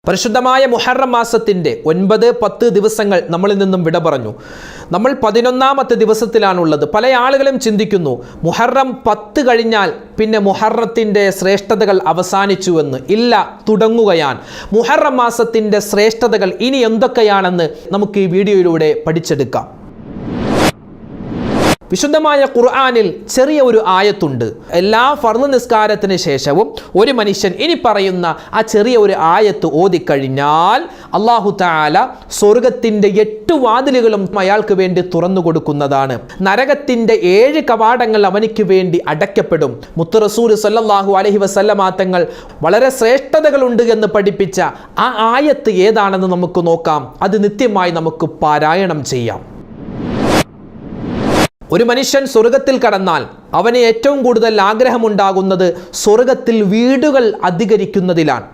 പരിശുദ്ധമായ മുഹറം മാസത്തിൻ്റെ 9-10 ദിവസങ്ങൾ നമ്മളിൽ നിന്നും വിട പറഞ്ഞു. നമ്മൾ 11ാമത്തെ ദിവസത്തിലാണുള്ളത്. പല ആളുകളും ചിന്തിക്കുന്നു മുഹറം 10 കഴിഞ്ഞാൽ പിന്നെ മുഹറത്തിൻ്റെ ശ്രേഷ്ഠതകൾ അവസാനിച്ചുവെന്ന്. ഇല്ല, തുടങ്ങുകയാണ്. മുഹറം മാസത്തിൻ്റെ ശ്രേഷ്ഠതകൾ ഇനി എന്തൊക്കെയാണെന്ന് നമുക്ക് ഈ വീഡിയോയിലൂടെ പഠിച്ചെടുക്കാം. വിശുദ്ധമായ ഖുർആനിൽ ചെറിയ ഒരു ആയത്തുണ്ട്. എല്ലാ ഫർള് നിസ്കാരത്തിന് ശേഷവും ഒരു മനുഷ്യൻ ഇനി പറയുന്ന ആ ചെറിയ ഒരു ആയത്ത് ഓതിക്കഴിഞ്ഞാൽ അല്ലാഹു തആല സ്വർഗത്തിൻ്റെ 8 വാതിലുകളും അയാൾക്ക് വേണ്ടി തുറന്നു കൊടുക്കുന്നതാണ്. നരകത്തിൻ്റെ 7 കവാടങ്ങൾ അവനിക്ക് വേണ്ടി അടയ്ക്കപ്പെടും. മുത്ത് റസൂൽ സല്ലല്ലാഹു അലൈഹി വസല്ലമ തങ്ങൾ വളരെ ശ്രേഷ്ഠതകളുണ്ട് എന്ന് പഠിപ്പിച്ച ആ ആയത്ത് ഏതാണെന്ന് നമുക്ക് നോക്കാം. അത് നിത്യമായി നമുക്ക് പാരായണം ചെയ്യാം. ഒരു മനുഷ്യൻ സ്വർഗത്തിൽ കടന്നാൽ അവന് ഏറ്റവും കൂടുതൽ ആഗ്രഹമുണ്ടാകുന്നത് സ്വർഗത്തിൽ വീടുകൾ അധികരിക്കുന്നതിലാണ്.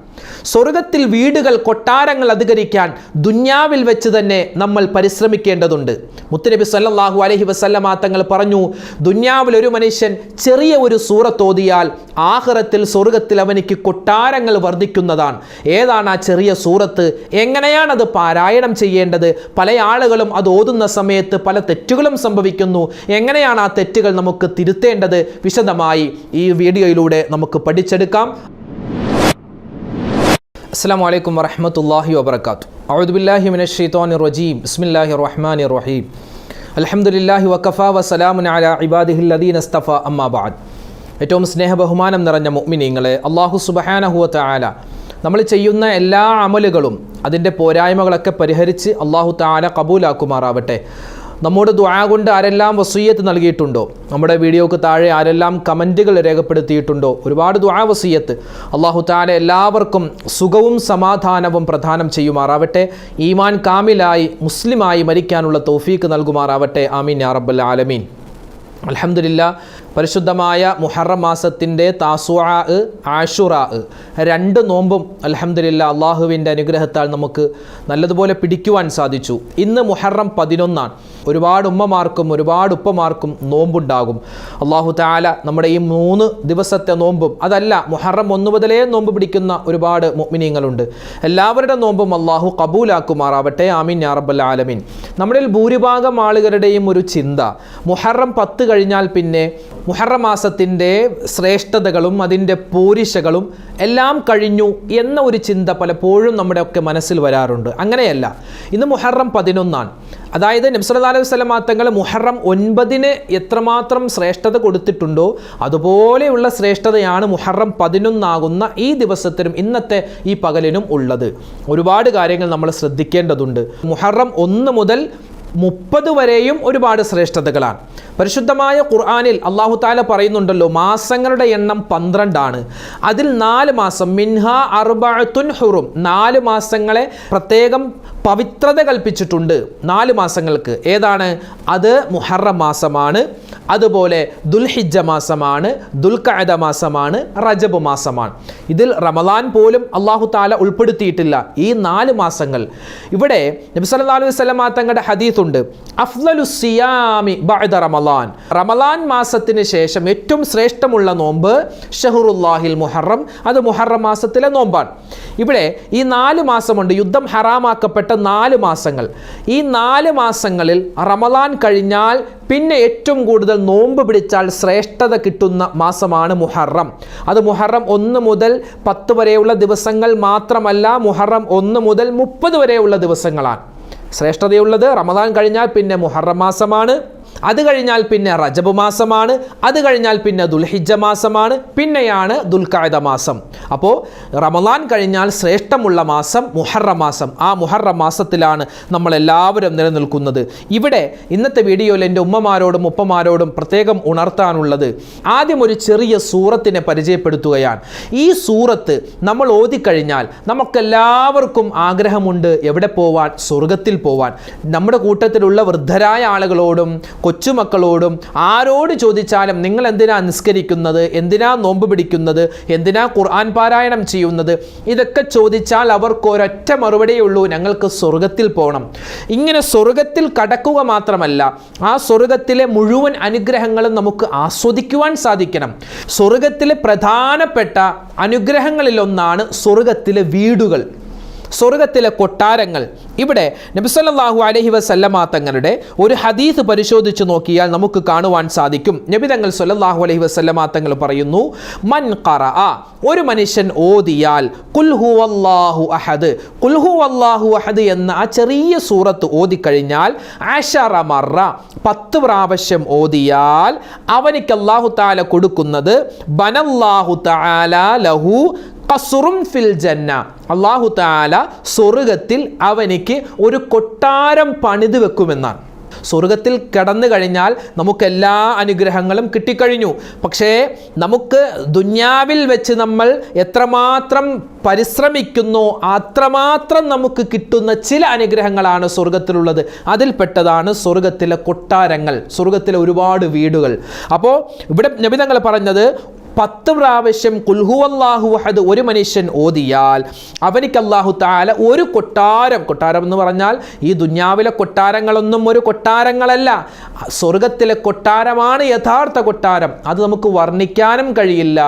സ്വർഗത്തിൽ വീടുകൾ, കൊട്ടാരങ്ങൾ അധികരിക്കാൻ ദുന്യാവിൽ വെച്ച് തന്നെ നമ്മൾ പരിശ്രമിക്കേണ്ടതുണ്ട്. മുത്തുനബി സല്ലല്ലാഹു അലൈഹി വസല്ലമ തങ്ങൾ പറഞ്ഞു, ദുന്യാവിൽ ഒരു മനുഷ്യൻ ചെറിയ ഒരു സൂറത്ത് ഓതിയാൽ ആഖിറത്തിൽ സ്വർഗത്തിൽ അവനിക്ക് കൊട്ടാരങ്ങൾ വർദ്ധിക്കുന്നതാണ്. ഏതാണ് ആ ചെറിയ സൂറത്ത്? എങ്ങനെയാണ് അത് പാരായണം ചെയ്യേണ്ടത്? പല ആളുകളും അത് ഓതുന്ന സമയത്ത് പല തെറ്റുകളും സംഭവിക്കുന്നു. എങ്ങനെയാണ് ആ തെറ്റുകൾ നമുക്ക് തിരുത്തേണ്ടത്? വിശദമായി ഈ വീഡിയോയിലൂടെ നമുക്ക് പഠിച്ചെടുക്കാം. അസ്സലാമു അലൈക്കും വറഹ്മത്തുള്ളാഹി വബറകാതുഹു. അഊദു ബില്ലാഹി മിനശ് ശൈത്വാനിർ റജീം. ബിസ്മില്ലാഹിർ റഹ്മാനിർ റഹീം. അൽഹംദുലില്ലാഹി വകഫാ വസലാമുൻ അലാ ഇബാദിഹിൽ ലദീന ഇസ്തഫാ അമ്മാ ബഅദ്. ഏറ്റവും സ്നേഹബഹുമാനം നിറഞ്ഞ മുഅ്മിനീങ്ങളെ, അല്ലാഹു സുബ്ഹാനഹു വ തആല നമ്മൾ ചെയ്യുന്ന എല്ലാ അമലുകളും അതിൻ്റെ പോരായ്മകളൊക്കെ പരിഹരിച്ച് അല്ലാഹു തആല ഖബൂലാക്കുമാറാവട്ടെ. നമ്മോട് ദുആ കൊണ്ട് ആരെല്ലാം വസിയ്യത്ത് നൽകിയിട്ടുണ്ടോ, നമ്മുടെ വീഡിയോക്ക് താഴെ ആരെല്ലാം കമൻറ്റുകൾ രേഖപ്പെടുത്തിയിട്ടുണ്ടോ, ഒരുപാട് ദുആ വസിയ്യത്ത് അല്ലാഹു തആല എല്ലാവർക്കും സുഖവും സമാധാനവും പ്രദാനം ചെയ്യുമാറാവട്ടെ. ഈമാൻ കാമിലായി മുസ്ലിമായി മരിക്കാനുള്ള തൗഫീക്ക് നൽകുമാറാവട്ടെ. ആമീൻ യാ റബ്ബൽ ആലമീൻ. അൽഹംദുലില്ലാ, പരിശുദ്ധമായ മുഹറം മാസത്തിൻ്റെ താസുആ, ആശുറാ 2 നോമ്പും അൽഹംദുലില്ലാ അള്ളാഹുവിൻ്റെ അനുഗ്രഹത്താൽ നമുക്ക് നല്ലതുപോലെ പിടിക്കുവാൻ സാധിച്ചു. ഇന്ന് മുഹറം 11. ഒരുപാട് ഉമ്മമാർക്കും ഒരുപാട് ഉപ്പമാർക്കും നോമ്പുണ്ടാകും. അള്ളാഹു തആല നമ്മുടെ ഈ 3 ദിവസത്തെ നോമ്പും, അതല്ല മുഹറം 1 മുതലേ നോമ്പ് പിടിക്കുന്ന ഒരുപാട് മുഅ്മിനീങ്ങളുണ്ട്. എല്ലാവരുടെ നോമ്പും അള്ളാഹു ഖബൂലാക്കുമാറാവട്ടെ. ആമീൻ യാ റബ്ബൽ ആലമീൻ. നമ്മളിൽ ഭൂരിഭാഗം ആളുകളുടെയും ഒരു ചിന്ത, മുഹറം 10 കഴിഞ്ഞാൽ പിന്നെ മുഹറം മാസത്തിൻ്റെ ശ്രേഷ്ഠതകളും അതിൻ്റെ പോരിശകളും എല്ലാം കഴിഞ്ഞു എന്ന ഒരു ചിന്ത പലപ്പോഴും നമ്മുടെയൊക്കെ മനസ്സിൽ വരാറുണ്ട്. അങ്ങനെയല്ല, ഇന്ന് മുഹറം 11. അതായത് നബി സല്ലല്ലാഹു അലൈഹി വസല്ലം തങ്ങൾ മുഹറം 9 എത്രമാത്രം ശ്രേഷ്ഠത കൊടുത്തിട്ടുണ്ടോ അതുപോലെയുള്ള ശ്രേഷ്ഠതയാണ് മുഹറം 11 ഈ ദിവസത്തിനും ഇന്നത്തെ ഈ പകലിനും ഉള്ളത്. ഒരുപാട് കാര്യങ്ങൾ നമ്മൾ ശ്രദ്ധിക്കേണ്ടതുണ്ട്. മുഹറം 1 മുതൽ 30 വരെയും ഒരുപാട് ശ്രേഷ്ഠതകളാണ്. പരിശുദ്ധമായ ഖുർആനിൽ അല്ലാഹു തആല പറയുന്നുണ്ടല്ലോ, മാസങ്ങളുടെ എണ്ണം 12 ആണ്. അതിൽ 4 മാസം, മിൻഹാ അർബഅത്തുൻ ഹുറും, 4 മാസങ്ങളെ പ്രത്യേകം പവിത്രത കൽപ്പിച്ചിട്ടുണ്ട്. 4 മാസങ്ങൾക്ക് ഏതാണ്? അത് മുഹറം മാസമാണ്, അതുപോലെ ദുൽഹിജ്ജ മാസമാണ്, ദുൽഖഅദ മാസമാണ്, റജബ് മാസമാണ്. ഇതിൽ റമളാൻ പോലും അല്ലാഹു തആല ഉൾപ്പെടുത്തിയിട്ടില്ല. ഈ 4 മാസങ്ങൾ ഇവിടെ നബി സല്ലല്ലാഹു അലൈഹി വസല്ലം തങ്ങളുടെ ഹദീസുണ്ട്, അഫ്ളലുസ് സിയാമി ബഅദ റമളാൻ, റമളാൻ മാസത്തിന് ശേഷം ഏറ്റവും ശ്രേഷ്ഠമുള്ള നോമ്പ് ഷഹ്റുല്ലാഹിൽ മുഹറം, അത് മുഹറം മാസത്തിലെ നോമ്പാണ്. ഇവിടെ ഈ 4 മാസമുണ്ട്, യുദ്ധം ഹറാമാക്കപ്പെട്ട 4 മാസങ്ങൾ. ഈ 4 മാസങ്ങളിൽ റമളാൻ കഴിഞ്ഞാൽ പിന്നെ ഏറ്റവും കൂടുതൽ നോമ്പ് പിടിച്ചാൽ ശ്രേഷ്ഠത കിട്ടുന്ന മാസമാണ് മുഹറം. അത് മുഹറം 1 മുതൽ 10 വരെയുള്ള ദിവസങ്ങൾ മാത്രമല്ല, മുഹറം 1 മുതൽ 30 വരെയുള്ള ദിവസങ്ങളാണ് ശ്രേഷ്ഠതയുള്ളത്. റമദാൻ കഴിഞ്ഞാൽ പിന്നെ മുഹറം മാസമാണ്, അത് കഴിഞ്ഞാൽ പിന്നെ റജബ് മാസമാണ്, അത് കഴിഞ്ഞാൽ പിന്നെ ദുൽഹിജ്ജ മാസമാണ്, പിന്നെയാണ് ദുൽഖഅദ മാസം. അപ്പോൾ റമളാൻ കഴിഞ്ഞാൽ ശ്രേഷ്ഠമുള്ള മാസം മുഹറം മാസം. ആ മുഹറം മാസത്തിലാണ് നമ്മളെല്ലാവരും നിലനിൽക്കുന്നത്. ഇവിടെ ഇന്നത്തെ വീഡിയോയിൽ എൻ്റെ ഉമ്മമാരോടും ഉപ്പമാരോടും പ്രത്യേകം ഉണർത്താനുള്ളത്, ആദ്യം ഒരു ചെറിയ സൂറത്തിനെ പരിചയപ്പെടുത്തുകയാണ്. ഈ സൂറത്ത് നമ്മൾ ഓതിക്കഴിഞ്ഞാൽ നമുക്കെല്ലാവർക്കും ആഗ്രഹമുണ്ട് എവിടെ പോവാൻ? സ്വർഗത്തിൽ പോവാൻ. നമ്മുടെ കൂട്ടത്തിലുള്ള വൃദ്ധരായ ആളുകളോടും കൊച്ചുമക്കളോടും ആരോട് ചോദിച്ചാലും നിങ്ങൾ എന്തിനാ നിസ്കരിക്കുന്നത്, എന്തിനാ നോമ്പ് പിടിക്കുന്നത്, എന്തിനാ ഖുർആൻ പാരായണം ചെയ്യുന്നത്, ഇതൊക്കെ ചോദിച്ചാൽ അവർക്ക് ഒരൊറ്റ മറുപടിയേ ഉള്ളൂ, ഞങ്ങൾക്ക് സ്വർഗത്തിൽ പോകണം. ഇങ്ങനെ സ്വർഗത്തിൽ കടക്കുക മാത്രമല്ല, ആ സ്വർഗത്തിലെ മുഴുവൻ അനുഗ്രഹങ്ങളും നമുക്ക് ആസ്വദിക്കുവാൻ സാധിക്കണം. സ്വർഗത്തിലെ പ്രധാനപ്പെട്ട അനുഗ്രഹങ്ങളിലൊന്നാണ് സ്വർഗത്തിലെ വീടുകൾ. സ്വർഗത്തിലെ കൊട്ടാരങ്ങൾ. ഇവിടെ നബി സല്ലല്ലാഹു അലൈഹി വസല്ലമ തങ്ങളുടെ ഒരു ഹദീസ് പരിശോധിച്ച് നോക്കിയാൽ നമുക്ക് കാണുവാൻ സാധിക്കും. നബി തങ്ങൾ സല്ലല്ലാഹു അലൈഹി വസല്ലമ തങ്ങൾ പറയുന്നു, മൻ ഖറഅ, ഒരു മനുഷ്യൻ ഓതിയാൽ ഖുൽ ഹുവല്ലാഹു അഹദ്, ഖുൽ ഹുവല്ലാഹു അഹദ് എന്ന ആ ചെറിയ സൂറത്ത് ഓതിക്കഴിഞ്ഞാൽ 10 മറ, 10 പ്രാവശ്യം ഓതിയാൽ അവനിക്ക് അല്ലാഹു തആല കൊടുക്കുന്നത് ബനല്ലാഹു തആല ലഹു ഖസ്റുൻ ഫിൽ ജന്ന, അല്ലാഹു തആല സ്വർഗ്ഗത്തിൽ അവനിക്ക് ഒരു കൊട്ടാരം പണിത് വെക്കുമെന്നാണ്. സ്വർഗത്തിൽ കടന്നു കഴിഞ്ഞാൽ നമുക്ക് എല്ലാ അനുഗ്രഹങ്ങളും കിട്ടിക്കഴിഞ്ഞു. പക്ഷേ നമുക്ക് ദുന്യാവിൽ വെച്ച് നമ്മൾ എത്രമാത്രം പരിശ്രമിക്കുന്നോ അത്രമാത്രം നമുക്ക് കിട്ടുന്ന ചില അനുഗ്രഹങ്ങളാണ് സ്വർഗത്തിലുള്ളത്. അതിൽപ്പെട്ടതാണ് സ്വർഗത്തിലെ കൊട്ടാരങ്ങൾ, സ്വർഗത്തിലെ ഒരുപാട് വീടുകൾ. അപ്പോൾ ഇവിടെ നബി തങ്ങൾ പറഞ്ഞത് 10 പ്രാവശ്യം ഖുൽ ഹുവല്ലാഹു അഹദ് ഒരു മനുഷ്യൻ ഓതിയാൽ അവനിക്ക് അല്ലാഹു തആല ഒരു കൊട്ടാരം എന്ന് പറഞ്ഞാൽ ഈ ദുന്യാവിലെ കൊട്ടാരങ്ങളൊന്നും ഒരു കൊട്ടാരങ്ങളല്ല, സ്വർഗത്തിലെ കൊട്ടാരമാണ് യഥാർത്ഥ കൊട്ടാരം. അത് നമുക്ക് വർണ്ണിക്കാനും കഴിയില്ല,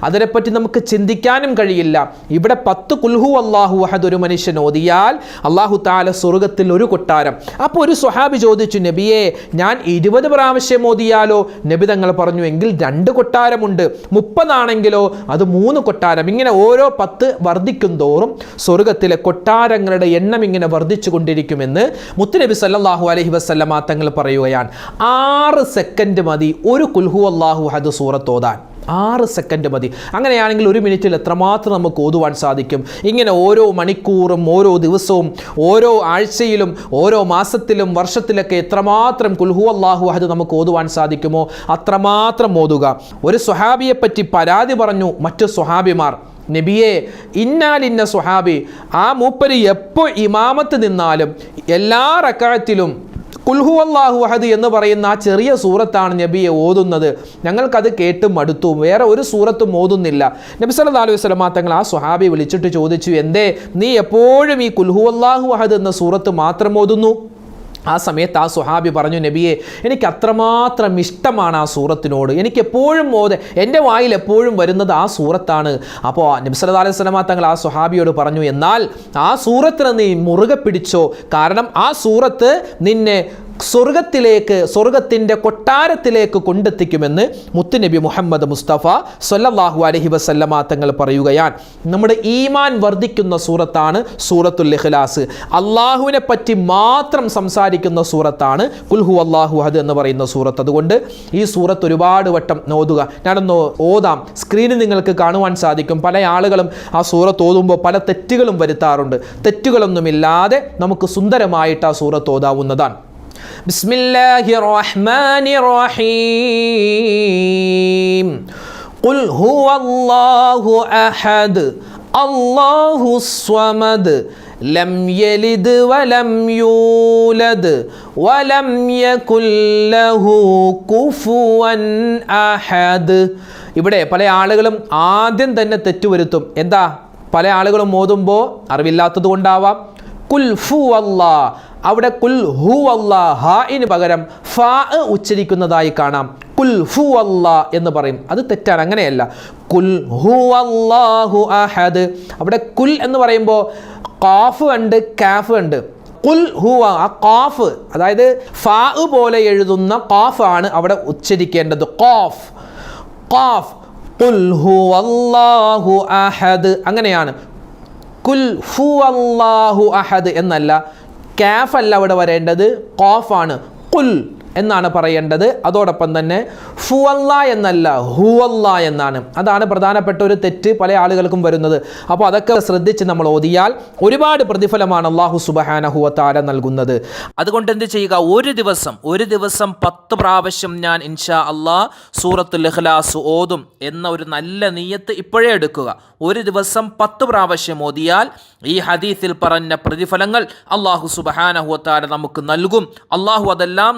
അതിനെപ്പറ്റി നമുക്ക് ചിന്തിക്കാനും കഴിയില്ല. ഇവിടെ 10 ഖുൽ ഹുവല്ലാഹു അഹദ് ഒരു മനുഷ്യൻ ഓതിയാൽ അല്ലാഹു തആല സ്വർഗത്തിൽ ഒരു കൊട്ടാരം. അപ്പോൾ ഒരു സ്വഹാബി ചോദിച്ചു, നബിയെ ഞാൻ 20 പ്രാവശ്യം ഓതിയാലോ? നബി തങ്ങൾ പറഞ്ഞു, എങ്കിൽ 2 കൊട്ടാരമുണ്ട്. 30 ആണെങ്കിലോ അത് 3 കൊട്ടാരം. ഇങ്ങനെ ഓരോ 10 വർദ്ധിക്കും തോറും സ്വർഗത്തിലെ കൊട്ടാരങ്ങളുടെ എണ്ണം ഇങ്ങനെ വർദ്ധിച്ചു കൊണ്ടിരിക്കുമെന്ന് മുത്തുനബി സല്ലല്ലാഹു അലൈഹി വസല്ലമ തങ്ങൾ പറയുകയാണ്. 6 സെക്കൻഡ് മതി ഒരു ഖുൽ ഹുവല്ലാഹു അഹദ് സൂറത്ത് ഓതാൻ. 6 സെക്കൻഡ് മതി. അങ്ങനെയാണെങ്കിൽ 1 മിനിറ്റിൽ എത്രമാത്രം നമുക്ക് ഓതുവാൻ സാധിക്കും? ഇങ്ങനെ ഓരോ മണിക്കൂറും ഓരോ ദിവസവും ഓരോ ആഴ്ചയിലും ഓരോ മാസത്തിലും വർഷത്തിലൊക്കെ എത്രമാത്രം ഖുൽ ഹുവല്ലാഹു അഹദ് നമുക്ക് ഓതുവാൻ സാധിക്കുമോ അത്രമാത്രം ഓതുക. ഒരു സ്വഹാബിയെ പറ്റി പരാതി പറഞ്ഞു മറ്റു സ്വഹാബിമാർ, നബിയെ ഇന്നാലിന്ന സ്വഹാബി, ആ മൂപ്പര് എപ്പോൾ ഇമാമത്ത് നിന്നാലും എല്ലാ റക്അത്തിലും ഖുൽ ഹുവല്ലാഹു അഹദ് എന്ന് പറയുന്ന ആ ചെറിയ സൂറത്താണ് നബിയെ ഓതുന്നത്, ഞങ്ങൾക്കത് കേട്ട് മടുത്തു, വേറെ ഒരു സൂറത്തും ഓതുന്നില്ല. നബി സല്ലല്ലാഹു അലൈഹി വസല്ലം തങ്ങൾ ആ സ്വഹാബി വിളിച്ചിട്ട് ചോദിച്ചു, എന്തേ നീ എപ്പോഴും ഈ ഖുൽ ഹുവല്ലാഹു അഹദ് എന്ന സൂറത്ത് മാത്രം ഓതുന്നു? ആ സമയത്ത് ആ സ്വഹാബി പറഞ്ഞു, നബിയെ എനിക്ക് അത്രമാത്രം ഇഷ്ടമാണ് ആ സൂറത്തിനോട്, എനിക്ക് എപ്പോഴും എൻ്റെ വായിൽ എപ്പോഴും വരുന്നത് ആ സൂറത്താണ്. അപ്പോൾ നബി സല്ലല്ലാഹു അലൈഹി വസല്ലം തങ്ങൾ ആ സ്വഹാബിയോട് പറഞ്ഞു, എന്നാൽ ആ സൂറത്തിനെ നീ മുറുകെ പിടിച്ചോ, കാരണം ആ സൂറത്ത് നിന്നെ സ്വർഗത്തിൻ്റെ കൊട്ടാരത്തിലേക്ക് കൊണ്ടെത്തിക്കുമെന്ന് മുത്തുനബി മുഹമ്മദ് മുസ്തഫ സല്ലല്ലാഹു അലൈഹി വസല്ലമ തങ്ങൾ പറയുകയാണ്. നമ്മുടെ ഈമാൻ വർദ്ധിക്കുന്ന സൂറത്താണ് സൂറത്തുൽ ഇഖ്ലാസ്. അള്ളാഹുവിനെ പറ്റി മാത്രം സംസാരിക്കുന്ന സൂറത്താണ് ഖുൽ ഹുവല്ലാഹു അഹദ് എന്ന് പറയുന്ന സൂറത്ത്. അതുകൊണ്ട് ഈ സൂറത്ത് ഒരുപാട് വട്ടം ഓതുക. ഞാനൊന്ന് ഓതാം, സ്ക്രീനിൽ നിങ്ങൾക്ക് കാണുവാൻ സാധിക്കും. പല ആളുകളും ആ സൂറത്ത് ഓതുമ്പോൾ പല തെറ്റുകളും വരുത്താറുണ്ട്. തെറ്റുകളൊന്നുമില്ലാതെ നമുക്ക് സുന്ദരമായിട്ട് ആ സൂറത്ത് ഓതാവുന്നതാണ്. ബിസ്മില്ലാഹിർ റഹ്മാനിർ റഹീം. ഖുൽ ഹുവല്ലാഹു അഹദ് അല്ലാഹുസ് സ്വമദ് ലം യലിദ് വലം യൂലദ് വലം യകുൽ ലഹു കുഫുവൻ അഹദ്. ഇവിടെ പല ആളുകളും ആദ്യം തന്നെ തെറ്റുവരുത്തും. എന്താ? പല ആളുകളും ഓതുമ്പോൾ അറിവില്ലാത്തത് കൊണ്ടാവാം. കുൽ ഹുവല്ലാ, അവിടെ കുൽ ഹുവല്ലാ ഹാഇന് പകരം ഫാ ഉച്ചരിക്കുന്നതായി കാണാം. കുൽ ഹുവല്ലാ എന്ന് പറയും, അത് തെറ്റാണ്, അങ്ങനെയല്ല. കുൽ ഹുവല്ലാഹു അഹദ്, അവിടെ കുൽ എന്ന് പറയുമ്പോൾ ഖാഫ് ഉണ്ട് കാഫ് ഉണ്ട്. കുൽ ഹുവ, ആ ഖാഫ് അതായത് ഫാ പോലെ എഴുതുന്ന ഖാഫ് ആണ് അവിടെ ഉച്ചരിക്കേണ്ടത്. ഖാഫ് ഖാഫ്. കുൽ ഹുവല്ലാഹു അഹദ്, അങ്ങനെയാണ്. കുൽ ഹുവല്ലാഹു അഹദ് എന്നല്ല, കാഫ് അല്ല അവിടെ വരേണ്ടത്, ഖാഫാണ്. കുൽ എന്നാണ് പറയേണ്ടത്. അതോടൊപ്പം തന്നെ ഹുവല്ലാ എന്നല്ല, ഹുവല്ലാ എന്നാണ്. അതാണ് പ്രധാനപ്പെട്ട ഒരു തെറ്റ് പല ആളുകൾക്കും വരുന്നത്. അപ്പോൾ അതൊക്കെ ശ്രദ്ധിച്ച് നമ്മൾ ഓതിയാൽ ഒരുപാട് പ്രതിഫലമാണ് അല്ലാഹു സുബ്ഹാനഹു വ തആല നൽകുന്നത്. അതുകൊണ്ട് എന്ത് ചെയ്യുക, ഒരു ദിവസം 10 പ്രാവശ്യം ഞാൻ ഇൻഷാ അല്ലാഹ് സൂറത്തുൽ ഇഖ്ലാസ് ഓതും എന്ന ഒരു നല്ല നിയ്യത്ത് ഇപ്പോഴേ എടുക്കുക. ഒരു ദിവസം 10 പ്രാവശ്യം ഓതിയാൽ ഈ ഹദീസിൽ പറഞ്ഞ പ്രതിഫലങ്ങൾ അല്ലാഹു സുബ്ഹാനഹു വ തആല നമുക്ക് നൽകും. അല്ലാഹു അതെല്ലാം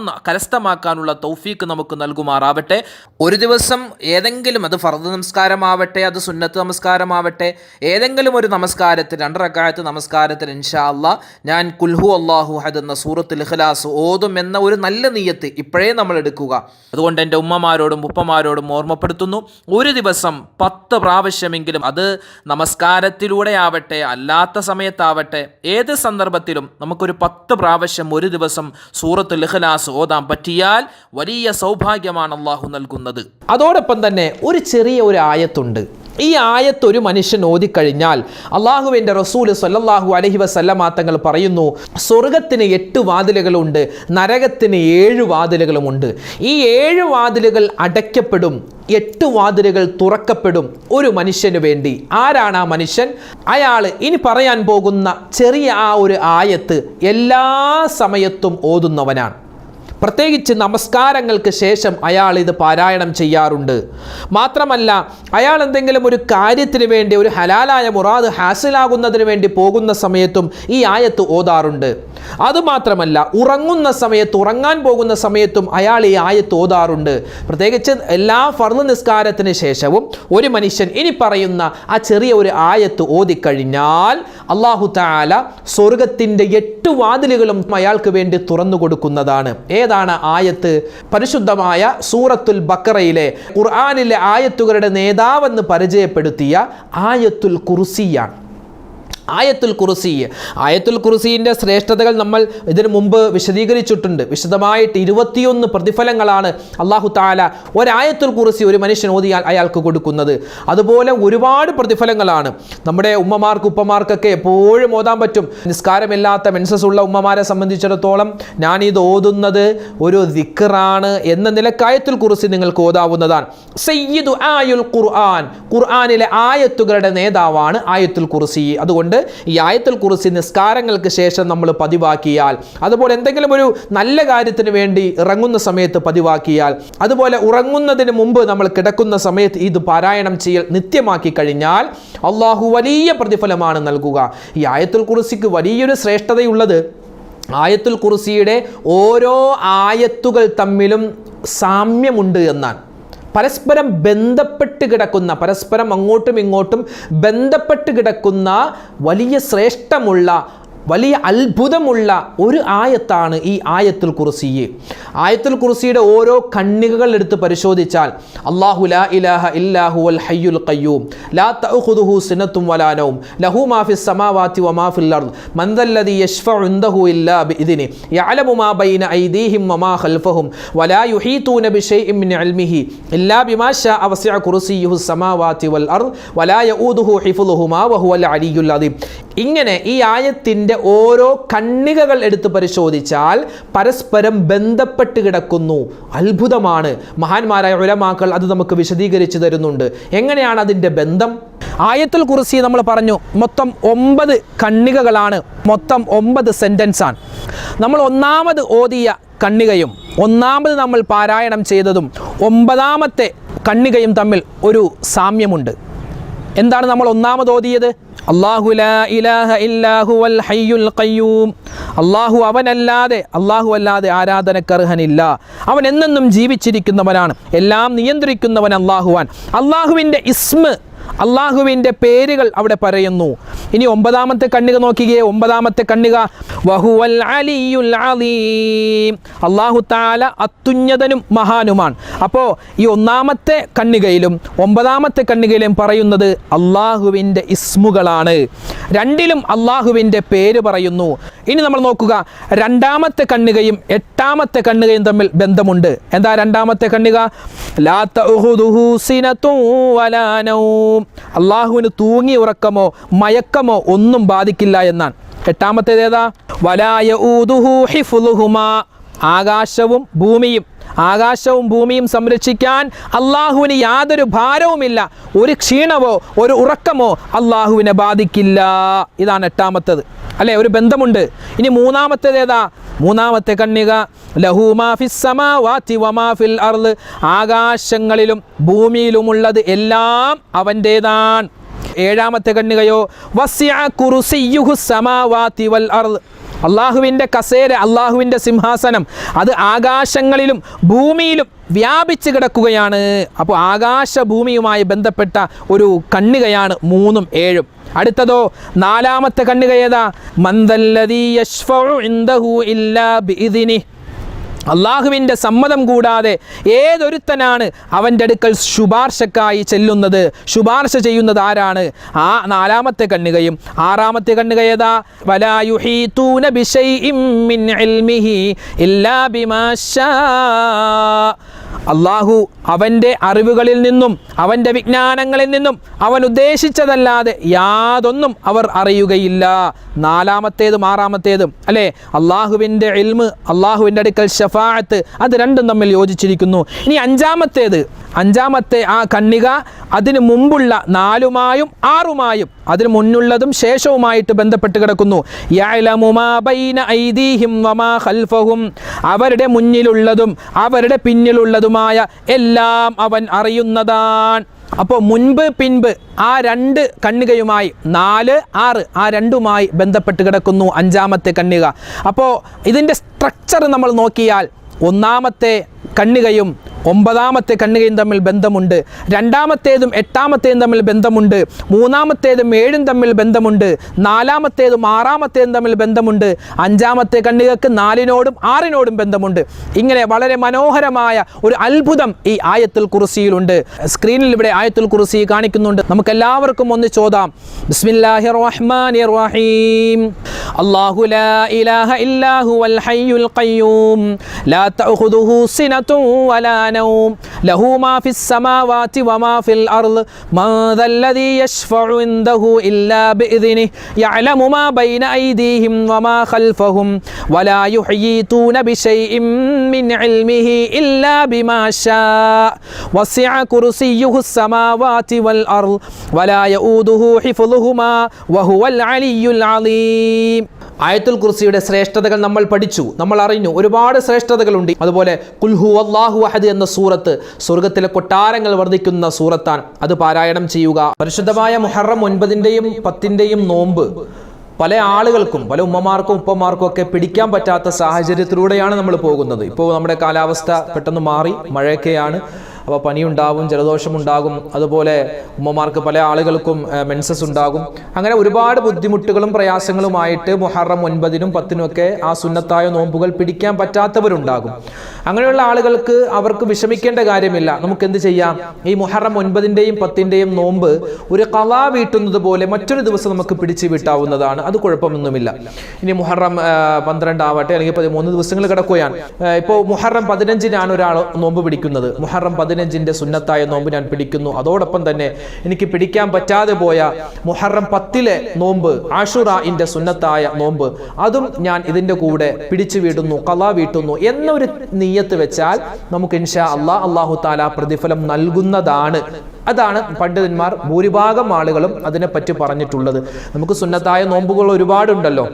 കരസ്ഥമാക്കാനുള്ള തൗഫീക്ക് നമുക്ക് നൽകുമാറാവട്ടെ. ഒരു ദിവസം ഏതെങ്കിലും, അത് ഫർദ് നമസ്കാരമാവട്ടെ, അത് സുന്നത്ത് നമസ്കാരമാവട്ടെ, ഏതെങ്കിലും ഒരു നമസ്കാരത്തിൽ 2 റക്അത്ത് നമസ്കാരത്തിൽ ഇൻഷാ അല്ലാഹ് ഞാൻ കുൽഹു അല്ലാഹു അഹദ് എന്ന സൂറത്തുൽ ഇഖ്ലാസ് ഓതും എന്ന ഒരു നല്ല നിയ്യത്ത് ഇപ്പോഴേ നമ്മൾ എടുക്കുക. അതുകൊണ്ട് എൻ്റെ ഉമ്മമാരോടും ഉപ്പമാരോടും ഓർമ്മപ്പെടുത്തുന്നു, ഒരു ദിവസം 10 പ്രാവശ്യമെങ്കിലും, അത് നമസ്കാരത്തിലൂടെ ആവട്ടെ അല്ലാത്ത സമയത്താവട്ടെ ഏത് സന്ദർഭത്തിലും നമുക്കൊരു 10 പ്രാവശ്യം ഒരു ദിവസം സൂറത്തുൽ ഇഖ്ലാസ് ഓതാൻ പറ്റിയാൽ വലിയ സൗഭാഗ്യമാണ് അള്ളാഹു നൽകുന്നത്. അതോടൊപ്പം തന്നെ ഒരു ചെറിയ ഒരു ആയത്തുണ്ട്. ഈ ആയത്ത് ഒരു മനുഷ്യൻ ഓതിക്കഴിഞ്ഞാൽ അള്ളാഹുവിൻ്റെ റസൂൽ സ്വല്ലല്ലാഹു അലൈഹി വസല്ലമ തങ്ങൾ പറയുന്നു, സ്വർഗത്തിന് 8 വാതിലുകളുണ്ട്, നരകത്തിന് 7 വാതിലുകളുമുണ്ട്. ഈ 7 വാതിലുകൾ അടയ്ക്കപ്പെടും, 8 വാതിലുകൾ തുറക്കപ്പെടും ഒരു മനുഷ്യന് വേണ്ടി. ആരാണ് ആ മനുഷ്യൻ? അയാൾ ഇനി പറയാൻ പോകുന്ന ചെറിയ ആ ഒരു ആയത്ത് എല്ലാ സമയത്തും ഓതുന്നവനാണ്. പ്രത്യേകിച്ച് നമസ്കാരങ്ങൾക്ക് ശേഷം അയാൾ ഇത് പാരായണം ചെയ്യാറുണ്ട്. മാത്രമല്ല, അയാൾ എന്തെങ്കിലും ഒരു കാര്യത്തിന് വേണ്ടി, ഒരു ഹലാലായ മുറാദ് ഹാസിലാകുന്നതിന് വേണ്ടി പോകുന്ന സമയത്തും ഈ ആയത്ത് ഓതാറുണ്ട്. അതുമാത്രമല്ല, ഉറങ്ങുന്ന സമയത്ത്, ഉറങ്ങാൻ പോകുന്ന സമയത്തും അയാൾ ഈ ആയത്ത് ഓതാറുണ്ട്. പ്രത്യേകിച്ച് എല്ലാ ഫർദ് നിസ്കാരത്തിന് ശേഷവും ഒരു മനുഷ്യൻ ഇനി പറയുന്ന ആ ചെറിയ ഒരു ആയത്ത് ഓതിക്കഴിഞ്ഞാൽ അല്ലാഹു തആല സ്വർഗത്തിൻ്റെ 8 വാതിലുകളും അയാൾക്ക് വേണ്ടി തുറന്നു കൊടുക്കുന്നതാണ്. ഏതാണ് ആയത്ത്? പരിശുദ്ധമായ സൂറത്തുൽ ബഖറയിലെ ഖുർആനിലെ ആയത്തുകളുടെ നേതാവെന്ന് പരിചയപ്പെടുത്തിയ ആയത്തുൽ കുർസിയാണ്. ആയത്തുൽ കുർസി. ആയത്തുൽ കുർസിൻ്റെ ശ്രേഷ്ഠതകൾ നമ്മൾ ഇതിനു മുമ്പ് വിശദീകരിച്ചിട്ടുണ്ട്. വിശദമായിട്ട് 21 പ്രതിഫലങ്ങളാണ് അല്ലാഹു തആല ഒരായത്തുൽ കുർസി ഒരു മനുഷ്യൻ ഓതിയാൽ അയാൾക്ക് കൊടുക്കുന്നത്. അതുപോലെ ഒരുപാട് പ്രതിഫലങ്ങളാണ്. നമ്മുടെ ഉമ്മമാർക്ക് ഉപ്പമാർക്കൊക്കെ എപ്പോഴും ഓതാൻ പറ്റും. നിസ്കാരമില്ലാത്ത മെൻസസ് ഉള്ള ഉമ്മമാരെ സംബന്ധിച്ചിടത്തോളം ഞാനിത് ഓതുന്നത് ഒരു ദിക്റാണ് എന്ന നിലക്ക് ആയത്തുൽ കുർസി നിങ്ങൾക്ക് ഓതാവുന്നതാണ്. സയ്യിദു ആയുൽ ഖുർആൻ, ഖുർആനിലെ ആയത്തുകളുടെ നേതാവാണ് ആയത്തുൽ കുർസി. അതുകൊണ്ട് ഈ ആയത്തുൽ കുർസി നിസ്കാരങ്ങൾക്ക് ശേഷം നമ്മൾ പതിവാക്കിയാൽ, അതുപോലെ എന്തെങ്കിലും ഒരു നല്ല കാര്യത്തിന് വേണ്ടി ഇറങ്ങുന്ന സമയത്ത് പതിവാക്കിയാൽ, അതുപോലെ ഉറങ്ങുന്നതിന് മുമ്പ് നമ്മൾ കിടക്കുന്ന സമയത്ത് ഇത് പാരായണം ചെയ്യൽ നിത്യമാക്കി കഴിഞ്ഞാൽ അള്ളാഹു വലിയ പ്രതിഫലമാണ് നൽകുക. ഈ ആയത്തുൽ കുർസിക്ക് വലിയൊരു ശ്രേഷ്ഠതയുള്ളത് ആയത്തുൽ കുർസിയുടെ ഓരോ ആയത്തുകൾ തമ്മിലും സാമ്യമുണ്ട് എന്നാണ്. പരസ്പരം ബന്ധപ്പെട്ട് കിടക്കുന്ന, പരസ്പരം അങ്ങോട്ടും ഇങ്ങോട്ടും ബന്ധപ്പെട്ട് കിടക്കുന്ന വലിയ ശ്രേഷ്ഠമുള്ള, വലിയ അത്ഭുതമുള്ള ഒരു ആയത്താണ് ഈ ആയത്തുൽ കുർസി. ആയത്തുൽ കുർസിയുടെ ഓരോ ഖണ്ഡികകൾ എടുത്ത് പരിശോധിച്ചാൽ അല്ലാഹു ലാ ഇലാഹ ഇല്ലാ ഹുവൽ ഹയ്യുൽ ഖയ്യൂം ലാ തഅഖുദുഹു സിനത്തും വലാ നൗം ലഹു മാ ഫിസ് സമാവാതി വമാ ഫിൽ അർദ് മൻ ദല്ലദീ യശ്ഫഉ ഇൻദഹു ഇല്ലാ ബിഇദ്നി യഅലമു മാ ബൈന ഐദീഹിം വമാ ഖൽഫഹും വലാ യുഹീതൂന ബിശൈഇൻ മിൻ ഇൽമിഹി ഇല്ലാ ബിമാ ശാഅ വസിഅ കുർസിയ്യുഹു സമാവാതി വൽ അർദ് വലാ യഊദുഹു ഹിഫ്ളുഹുമാ വഹുവൽ അലിയ്യുൽ അദീം. ഇങ്ങനെ ഈ ആയത്തിൻ്റെ ഓരോ ഖണ്ഡികകൾ എടുത്ത് പരിശോധിച്ചാൽ പരസ്പരം ബന്ധപ്പെട്ട് കിടക്കുന്നു. അത്ഭുതമാണ്. മഹാന്മാരായ ഉലമാക്കൾ അത് നമുക്ക് വിശദീകരിച്ചു തരുന്നുണ്ട്. എങ്ങനെയാണ് അതിൻ്റെ ബന്ധം? ആയത്തുൽ കുർസി നമ്മൾ പറഞ്ഞു മൊത്തം 9 ഖണ്ഡികകളാണ്, മൊത്തം 9 സെൻറ്റൻസാണ്. നമ്മൾ ഒന്നാമത് ഓതിയ ഖണ്ഡികയും ഒന്നാമത് നമ്മൾ പാരായണം ചെയ്തതും 9ാമത്തെ ഖണ്ഡികയും തമ്മിൽ ഒരു സാമ്യമുണ്ട്. എന്താണ് നമ്മൾ ഒന്നാമത് ഓതിയത്? അല്ലാഹു ലാ ഇലാഹ ഇല്ലാ ഹുവൽ ഹയ്യുൽ ഖയ്യൂം. അല്ലാഹു അല്ലാതെ ആരാധനക്കർഹനില്ല, അവൻ എന്നെന്നും ജീവിച്ചിരിക്കുന്നവനാണ്, എല്ലാം നിയന്ത്രിക്കുന്നവൻ അല്ലാഹുവാൻ. അല്ലാഹുവിൻ്റെ ഇസ്മ്, അള്ളാഹുവിൻ്റെ പേരുകൾ അവിടെ പറയുന്നു. ഇനി 9ാമത്തെ ഖണ്ഡിക നോക്കിയേ. 9ാമത്തെ ഖണ്ഡിക വഹുവൽ അലിയുൽ അലീം. അല്ലാഹു തആല അത്യുന്നതനും മഹാനുമാണ്. അപ്പോൾ ഈ 1ാമത്തെ ഖണ്ഡികയിലും 9ാമത്തെ ഖണ്ഡികയിലും പറയുന്നത് അള്ളാഹുവിൻ്റെ ഇസ്മുകളാണ്. രണ്ടിലും അള്ളാഹുവിൻ്റെ പേര് പറയുന്നു. ഇനി നമ്മൾ നോക്കുക, 2ാമത്തെ ഖണ്ഡികയും 8ാമത്തെ ഖണ്ഡികയും തമ്മിൽ ബന്ധമുണ്ട്. എന്താ 2ാമത്തെ ഖണ്ഡിക? ലാ തഅഖുദുഹു സിനത്തും വലാ നൗം. അള്ളാഹുവിന് തൂങ്ങി ഉറക്കമോ മയക്കമോ ഒന്നും ബാധിക്കില്ല എന്നാണ്. 8ാമത്തേത് ഏതാ? വലാ യഊദുഹു ഹിഫ്ളുഹുമാ. ആകാശവും ഭൂമിയും സംരക്ഷിക്കാൻ അള്ളാഹുവിന് യാതൊരു ഭാരവുമില്ല. ഒരു ക്ഷീണമോ ഒരു ഉറക്കമോ അള്ളാഹുവിനെ ബാധിക്കില്ല. ഇതാണ് 8ാമത്തേത്, അല്ലേ? ഒരു ബന്ധമുണ്ട്. ഇനി 3ാമത്തേത് ഏതാ? 3ാമത്തെ ഖണ്ഡിക ലഹു മാ ഫിസ് സമാവാതി വമാ ഫിൽ അർദ്. ആകാശങ്ങളിലും ഭൂമിയിലുമുള്ളത് എല്ലാം അവൻ്റേതാണ്. 7ാമത്തെ ഖണ്ഡികയോ വസിഅ കുർസിയ്യുഹു സമാവാതി വൽ അർദ്. അള്ളാഹുവിൻ്റെ കസേര, അള്ളാഹുവിൻ്റെ സിംഹാസനം അത് ആകാശങ്ങളിലും ഭൂമിയിലും വ്യാപിച്ച് കിടക്കുകയാണ്. അപ്പോൾ ആകാശഭൂമിയുമായി ബന്ധപ്പെട്ട ഒരു കണ്ണികയാണ് 3ഉം 7ഉം. അടുത്തതോ 4ാമത്തെ കണ്ണിക ഏതാ? മന്ദല്ലദീ യശ്ഫഉ ഇൻദഹു ഇല്ലാ ബിഇദ്നിഹി. അള്ളാഹുവിൻ്റെ സമ്മതം കൂടാതെ ഏതൊരുത്തനാണ് അവൻ്റെ അടുക്കൽ ശുപാർശക്കായി ചെല്ലുന്നത്, ശുപാർശ ചെയ്യുന്നത് ആരാണ്? ആ 4ാമത്തെ കണ്ണികയും. 6ാമത്തെ കണ്ണിക ഏതാ? വലാ യുഹീതൂന ബിശൈഇൻ മിൻ ഇൽമിഹി ഇല്ലാ ബിമാ ശാ. അള്ളാഹു അവൻ്റെ അറിവുകളിൽ നിന്നും അവൻ്റെ വിജ്ഞാനങ്ങളിൽ നിന്നും അവൻ ഉദ്ദേശിച്ചതല്ലാതെ യാതൊന്നും അവർ അറിയുകയില്ല. 4ാമത്തേതും 6ാമത്തേതും അല്ലേ? അള്ളാഹുവിൻ്റെ ഇൽമ്, അള്ളാഹുവിൻ്റെ അടുക്കൽ ഷഫാഅത്ത്, അത് രണ്ടും തമ്മിൽ യോജിച്ചിരിക്കുന്നു. ഇനി 5ാമത്തെ ആ കണ്ണിക അതിന് മുമ്പുള്ള 4ഉമായും 6ഉമായും അതിന് മുന്നുള്ളതും ശേഷവുമായിട്ട് ബന്ധപ്പെട്ട് കിടക്കുന്നു. യഅലമു മാ ബൈന ഐദീഹിം വമാ ഖൽഫഹും. അവരുടെ മുന്നിലുള്ളതും അവരുടെ പിന്നിലുള്ളതുമായ എല്ലാം അവൻ അറിയുന്നതാണ്. അപ്പോൾ മുൻപ് പിൻപ് ആ 2 കണ്ണികയുമായി 4, 6 ആ 2മായി ബന്ധപ്പെട്ട് കിടക്കുന്നു 5ാമത്തെ കണ്ണിക. അപ്പോൾ ഇതിൻ്റെ സ്ട്രക്ചർ നമ്മൾ നോക്കിയാൽ 1ാമത്തെ കണ്ണികയും 9ാമത്തെ കണ്ണികയും തമ്മിൽ ബന്ധമുണ്ട്. 2ാമത്തേതും 8ാമത്തേതും തമ്മിൽ ബന്ധമുണ്ട്. 3ാമത്തേതും 7ഉം തമ്മിൽ ബന്ധമുണ്ട്. 4ാമത്തേതും 6ാമത്തേതും തമ്മിൽ ബന്ധമുണ്ട്. 5ാമത്തെ കണ്ണികക്ക് 4നോടും 6നോടും ബന്ധമുണ്ട്. ഇങ്ങനെ വളരെ മനോഹരമായ ഒരു അത്ഭുതം ഈ ആയത്തുൽ കുർസിയിലുണ്ട്. സ്ക്രീനിൽ ഇവിടെ ആയത്തുൽ കുർസി കാണിക്കുന്നുണ്ട്. നമുക്കെല്ലാവർക്കും ഒന്ന് ചോദാം. ബിസ്മില്ലാഹിർ റഹ്മാനിർ റഹീം. അല്ലാഹു ലാ ഇലാഹ ഇല്ലാ ഹുവൽ ഹയ്യുൽ ഖയ്യൂം ലാ തഅഖുദുഹു സിനതുൻ വലാ نوم له ما في السماوات وما في الأرض من ذا الذي يشفع عنده إلا بإذنه يعلم ما بين أيديهم وما خلفهم ولا يحيطون بشيء من علمه إلا بما شاء وسع كرسيه السماوات والأرض ولا يؤوده حفظهما وهو العلي العظيم. ആയത്തുൽ കുർസിയുടെ ശ്രേഷ്ഠതകൾ നമ്മൾ പഠിച്ചു, നമ്മൾ അറിഞ്ഞു. ഒരുപാട് ശ്രേഷ്ഠതകളുണ്ട്. അതുപോലെ ഖുൽ ഹുവല്ലാഹു അഹദ് എന്ന സൂറത്ത് സ്വർഗത്തിലെ കൊട്ടാരങ്ങൾ വർദ്ധിക്കുന്ന സൂറത്താണ്. അത് പാരായണം ചെയ്യുക. പരിശുദ്ധമായ മുഹറം 9-ന്റെയും 10-ന്റെയും നോമ്പ് പല ആളുകൾക്കും, പല ഉമ്മമാർക്കും ഉപ്പമാർക്കും ഒക്കെ പിടിക്കാൻ പറ്റാത്ത സാഹചര്യത്തിലൂടെയാണ് നമ്മൾ പോകുന്നത്. ഇപ്പോൾ നമ്മുടെ കാലാവസ്ഥ പെട്ടെന്ന് മാറി, മഴയൊക്കെയാണ്. അപ്പോൾ പനിയുണ്ടാകും, ജലദോഷമുണ്ടാകും. അതുപോലെ ഉമ്മമാർക്ക് പല ആളുകൾക്കും മെൻസസ് ഉണ്ടാകും. അങ്ങനെ ഒരുപാട് ബുദ്ധിമുട്ടുകളും പ്രയാസങ്ങളുമായിട്ട് മുഹറം 9-നും 10-നും ഒക്കെ ആ സുന്നത്തായ നോമ്പുകൾ പിടിക്കാൻ പറ്റാത്തവരുണ്ടാകും. അങ്ങനെയുള്ള ആളുകൾക്ക് അവർക്ക് വിഷമിക്കേണ്ട കാര്യമില്ല. നമുക്ക് എന്ത് ചെയ്യാം? ഈ മുഹറം 9-ന്റെയും 10-ന്റെയും നോമ്പ് ഒരു ഖളാ വീട്ടുന്നത് പോലെ മറ്റൊരു ദിവസം നമുക്ക് പിടിച്ചു വീട്ടാവുന്നതാണ്. അത് കുഴപ്പമൊന്നുമില്ല. ഇനി മുഹറം 12 ആവട്ടെ, അല്ലെങ്കിൽ 13 ദിവസങ്ങൾ കിടക്കുകയാണ്. ഇപ്പോൾ മുഹറം 15-നാണ് ഒരാൾ നോമ്പ് പിടിക്കുന്നത്. മുഹറം 15-ന്റെ സുന്നത്തായ നോമ്പ് ഞാൻ പിടിക്കുന്നു. അതോടൊപ്പം തന്നെ എനിക്ക് പിടിക്കാൻ പറ്റാതെ പോയ മുഹറം 10-ലെ നോമ്പ്, ആഷുറാഇന്റെ സുന്നത്തായ നോമ്പ്, അതും ഞാൻ ഇതിന്റെ കൂടെ പിടിച്ചു വീട്ടുന്നു, ഖളാ വീട്ടുന്നു എന്നൊരു നിയ്യത്ത് വെച്ചാൽ നമുക്ക് ഇൻഷാ അല്ലാഹ് അല്ലാഹു തആല പ്രതിഫലം നൽകുന്നതാണ്. അതാണ് പണ്ഡിതന്മാർ ഭൂരിഭാഗം ആളുകളും അതിനെപ്പറ്റി പറഞ്ഞിട്ടുള്ളത്. നമുക്ക് സുന്നത്തായ നോമ്പുകൾ ഒരുപാടുണ്ടല്ലോ.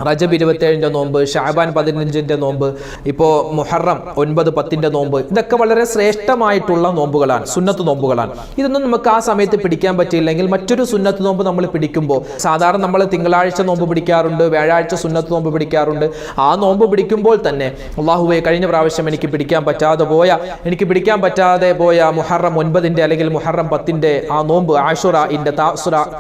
റജബ് 27-ന്റെ നോമ്പ്, ഷഅബാൻ 15-ന്റെ നോമ്പ്, ഇപ്പോൾ മുഹറം 9, 10-ന്റെ നോമ്പ്, ഇതൊക്കെ വളരെ ശ്രേഷ്ഠമായിട്ടുള്ള നോമ്പുകളാണ്, സുന്നത്ത് നോമ്പുകളാണ്. ഇതൊന്നും നമുക്ക് ആ സമയത്ത് പിടിക്കാൻ പറ്റിയില്ലെങ്കിൽ മറ്റൊരു സുന്നത്ത് നോമ്പ് നമ്മൾ പിടിക്കുമ്പോൾ, സാധാരണ നമ്മൾ തിങ്കളാഴ്ച നോമ്പ് പിടിക്കാറുണ്ട്, വ്യാഴാഴ്ച സുന്നത്ത് നോമ്പ് പിടിക്കാറുണ്ട്. ആ നോമ്പ് പിടിക്കുമ്പോൾ തന്നെ അല്ലാഹുവേ, കഴിഞ്ഞ പ്രാവശ്യം എനിക്ക് പിടിക്കാൻ പറ്റാതെ പോയ മുഹറം 9-ന്റെ അല്ലെങ്കിൽ മുഹറം 10-ന്റെ ആ നോമ്പ്, ആഷുറാഇന്റെ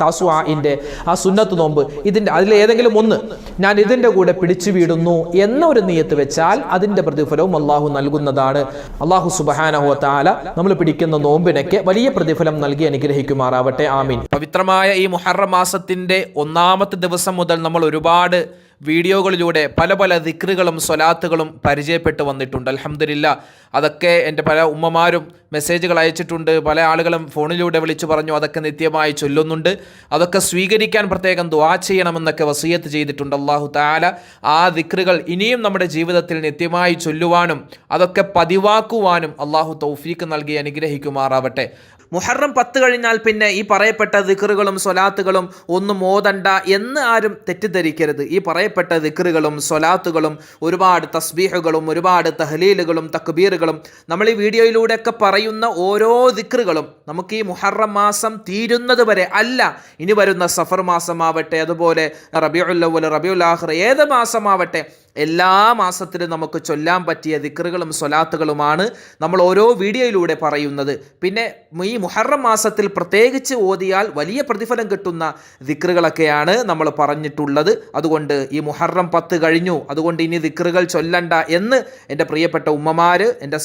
താസുആഇന്റെ ആ സുന്നത്ത് നോമ്പ്, ഇതിന്റെ അതിലേതെങ്കിലും ഒന്ന് ഞാൻ ഇതിന്റെ കൂടെ പിടിച്ചു വീടുന്നു എന്ന ഒരു നിയത്ത് വെച്ചാൽ അതിന്റെ പ്രതിഫലവും അള്ളാഹു നൽകുന്നതാണ്. അള്ളാഹു സുബ്ഹാനഹു വ തആല നമ്മൾ പിടിക്കുന്ന നോമ്പിനൊക്കെ വലിയ പ്രതിഫലം നൽകി അനുഗ്രഹിക്കുമാറാവട്ടെ. ആമീൻ. പവിത്രമായ ഈ മുഹറം മാസത്തിന്റെ 1-ാമത്തെ ദിവസം മുതൽ നമ്മൾ ഒരുപാട് വീഡിയോകളിലൂടെ പല പല ദിക്റുകളും സ്വലാത്തുകളും പരിചയപ്പെട്ട് വന്നിട്ടുണ്ട്. അൽഹംദുലില്ലാ. അതൊക്കെ എൻ്റെ പല ഉമ്മമാരും മെസ്സേജുകൾ അയച്ചിട്ടുണ്ട്. പല ആളുകളും ഫോണിലൂടെ വിളിച്ചു പറഞ്ഞു അതൊക്കെ നിത്യമായി ചൊല്ലുന്നുണ്ട്. അതൊക്കെ സ്വീകരിക്കാൻ പ്രത്യേകം ദുആ ചെയ്യണമെന്നൊക്കെ വസിയത്ത് ചെയ്തിട്ടുണ്ട്. അല്ലാഹു തആല ആ ദിക്റുകൾ ഇനിയും നമ്മുടെ ജീവിതത്തിൽ നിത്യമായി ചൊല്ലുവാനും അതൊക്കെ പതിവാക്കുവാനും അല്ലാഹു തൗഫീക്ക് നൽകി അനുഗ്രഹിക്കുമാറാവട്ടെ. മുഹറം 10 കഴിഞ്ഞാൽ പിന്നെ ഈ പറയപ്പെട്ട ദിക്റുകളും സ്വലാത്തുകളും ഒന്നും ഓതണ്ട എന്ന് ആരും തെറ്റിദ്ധരിക്കരുത്. ഈ പറയപ്പെട്ട ദിക്റുകളും സ്വലാത്തുകളും ഒരുപാട് തസ്ബീഹുകളും ഒരുപാട് തഹ്ലീലുകളും തക്ബീറുകളും നമ്മൾ ഈ വീഡിയോയിലൂടെയൊക്കെ പറയുന്ന ഓരോ ദിക്റുകളും നമുക്ക് ഈ മുഹറം മാസം തീരുന്നത് വരെ അല്ല, ഇനി വരുന്ന സഫർ മാസമാവട്ടെ, അതുപോലെ റബീഉൽ അവ്വൽ, റബീഉൽ ആഖിർ, ഏത് മാസമാവട്ടെ എല്ലാ മാസത്തിലും നമുക്ക് ചൊല്ലാൻ പറ്റിയ ദിക്റുകളും സ്വലാത്തുകളുമാണ് നമ്മൾ ഓരോ വീഡിയോയിലൂടെ പറയുന്നത്. പിന്നെ ഈ മുഹറം മാസത്തിൽ പ്രത്യേകിച്ച് ഓതിയാൽ വലിയ പ്രതിഫലം കിട്ടുന്ന ദിക്റുകളൊക്കെയാണ് നമ്മൾ പറഞ്ഞിട്ടുള്ളത്. അതുകൊണ്ട് ഈ മുഹറം 10 കഴിഞ്ഞു, അതുകൊണ്ട് ഇനി ദിക്റുകൾ ചൊല്ലണ്ട എന്ന് എൻ്റെ പ്രിയപ്പെട്ട ഉമ്മമാർ, എൻ്റെ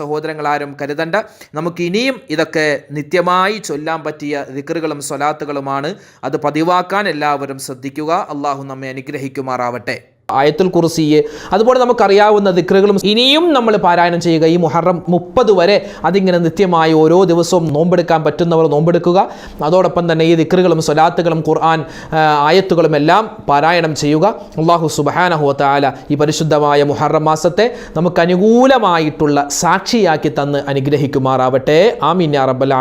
സഹോദരങ്ങളാരും കരുതണ്ട. നമുക്ക് ഇനിയും ഇതൊക്കെ നിത്യമായി ചൊല്ലാൻ പറ്റിയ ദിക്റുകളും സ്വലാത്തുകളുമാണ്. അത് പതിവാക്കാൻ എല്ലാവരും ശ്രദ്ധിക്കുക. അള്ളാഹു നമ്മെ അനുഗ്രഹിക്കുമാറാവട്ടെ. ആയത്തുൽ കുർസിയെ അതുപോലെ നമുക്കറിയാവുന്ന ദിക്റുകളും ഇനിയും നമ്മൾ പാരായണം ചെയ്യുക. ഈ മുഹറം 30 വരെ അതിങ്ങനെ നിത്യമായി ഓരോ ദിവസവും നോമ്പെടുക്കാൻ പറ്റുന്നവർ നോമ്പെടുക്കുക. അതോടൊപ്പം തന്നെ ഈ ദിക്റുകളും സ്വലാത്തുകളും ഖുർആൻ ആയത്തുകളും എല്ലാം പാരായണം ചെയ്യുക. അല്ലാഹു സുബ്ഹാനഹു വ തആല ഈ പരിശുദ്ധമായ മുഹറം മാസത്തെ നമുക്ക് അനുകൂലമായിട്ടുള്ള സാക്ഷിയാക്കി തന്ന് അനുഗ്രഹിക്കുമാറാവട്ടെ. ആമീൻ യാ റബ്ബൽ